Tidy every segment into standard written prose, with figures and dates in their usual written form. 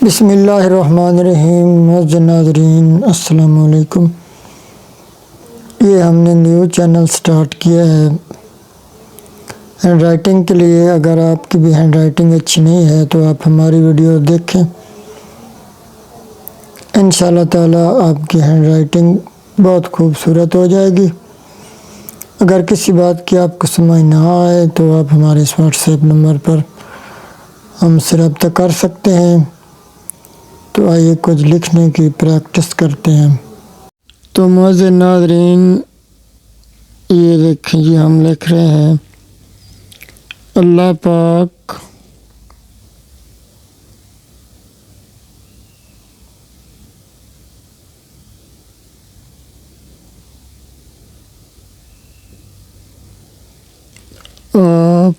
بسم اللہ الرحمن الرحیم۔ معزز ناظرین السلام علیکم۔ یہ ہم نے نیو چینل سٹارٹ کیا ہے ہینڈ رائٹنگ کے لیے۔ اگر آپ کی بھی ہینڈ رائٹنگ اچھی نہیں ہے تو آپ ہماری ویڈیو دیکھیں، انشاءاللہ تعالی آپ کی ہینڈ رائٹنگ بہت خوبصورت ہو جائے گی۔ اگر کسی بات کی آپ کو سمجھ نہ آئے تو آپ ہمارے اس واٹس ایپ نمبر پر ہم سے رابطہ کر سکتے ہیں۔ تو آئیے کچھ لکھنے کی پریکٹس کرتے ہیں۔ تو معزز ناظرین یہ دیکھیں جی، ہم لکھ رہے ہیں اللہ پاک آپ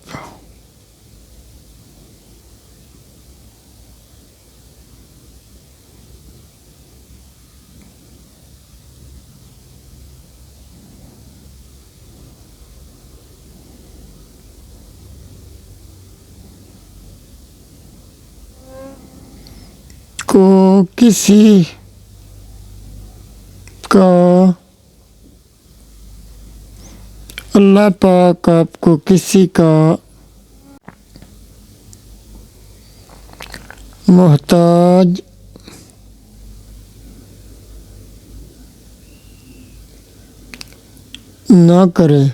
کو کسی کا اللہ پاک آپ کو کسی کا محتاج نہ کرے۔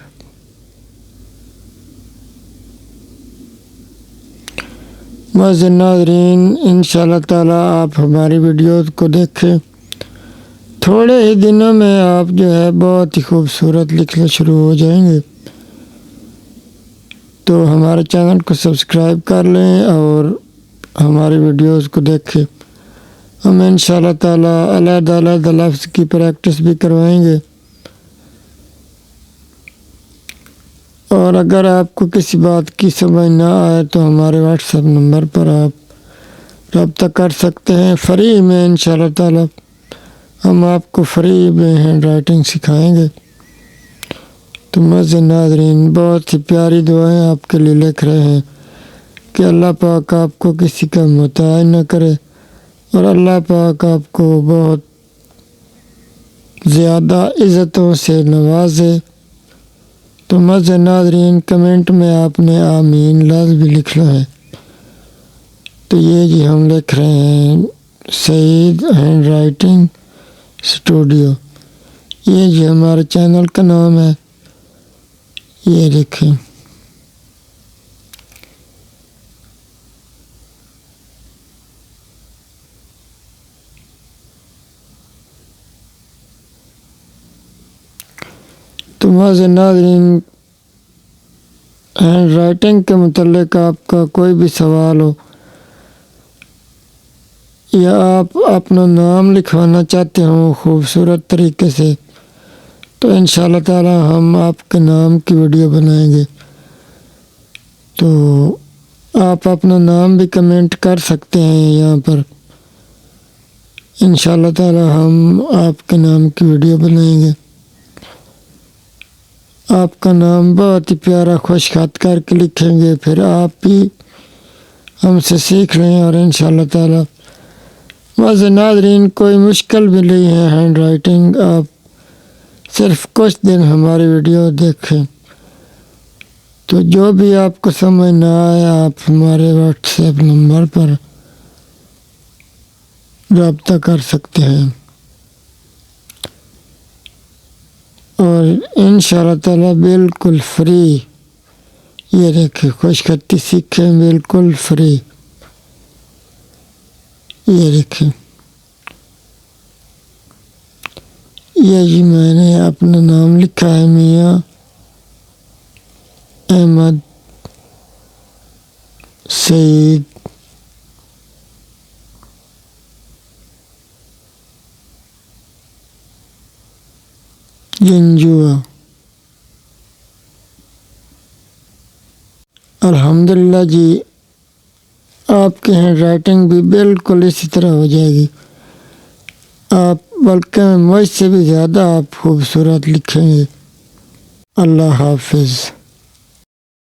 معزز ناظرین انشاءاللہ تعالی آپ ہماری ویڈیوز کو دیکھیں، تھوڑے ہی دنوں میں آپ جو ہے بہت ہی خوبصورت لکھنا شروع ہو جائیں گے۔ تو ہمارے چینل کو سبسکرائب کر لیں اور ہماری ویڈیوز کو دیکھیں۔ ہم انشاءاللہ تعالی علیحدہ علیحدہ لفظ کی پریکٹس بھی کروائیں گے، اور اگر آپ کو کسی بات کی سمجھ نہ آئے تو ہمارے واٹس ایپ نمبر پر آپ رابطہ کر سکتے ہیں۔ فری میں انشاءاللہ تعالی ہم آپ کو فری میں ہینڈ رائٹنگ سکھائیں گے۔ تو معزز ناظرین بہت ہی پیاری دعائیں آپ کے لیے لکھ رہے ہیں کہ اللہ پاک آپ کو کسی کا محتاج نہ کرے اور اللہ پاک آپ کو بہت زیادہ عزتوں سے نوازے۔ تو معزز ناظرین کمنٹ میں آپ نے آمین لفظ بھی لکھنا ہے۔ تو یہ جی ہم لکھ رہے ہیں سعید ہینڈ رائٹنگ اسٹوڈیو، یہ جی ہمارے چینل کا نام ہے، یہ دیکھیں۔ تو معزز ناظرین ہینڈ رائٹنگ کے متعلق آپ کا کوئی بھی سوال ہو یا آپ اپنا نام لکھوانا چاہتے ہوں خوبصورت طریقے سے، تو انشاءاللہ تعالی ہم آپ کے نام کی ویڈیو بنائیں گے۔ تو آپ اپنا نام بھی کمنٹ کر سکتے ہیں یہاں پر، انشاءاللہ تعالی ہم آپ کے نام کی ویڈیو بنائیں گے۔ آپ کا نام بہت ہی پیارا خوش خط کر کے لکھیں گے، پھر آپ بھی ہم سے سیکھ لیں، اور انشاءاللہ تعالی معزز ناظرین کوئی مشکل بھی نہیں ہے ہینڈ رائٹنگ، آپ صرف کچھ دن ہماری ویڈیو دیکھیں تو جو بھی آپ کو سمجھ نہ آئے آپ ہمارے واٹس ایپ نمبر پر رابطہ کر سکتے ہیں، اور انشاءاللہ تعالی بالکل فری، یہ دیکھیں خوش خطی سیکھیں بالکل فری، یہ دیکھیں۔ یہ جی میں نے اپنا نام لکھا ہے میاں احمد سعید، جنجوا۔ الحمدللہ جی آپ کی ہینڈ رائٹنگ بھی بالکل اسی طرح ہو جائے گی، آپ بلکہ مجھ سے بھی زیادہ آپ خوبصورت لکھیں گے۔ اللہ حافظ۔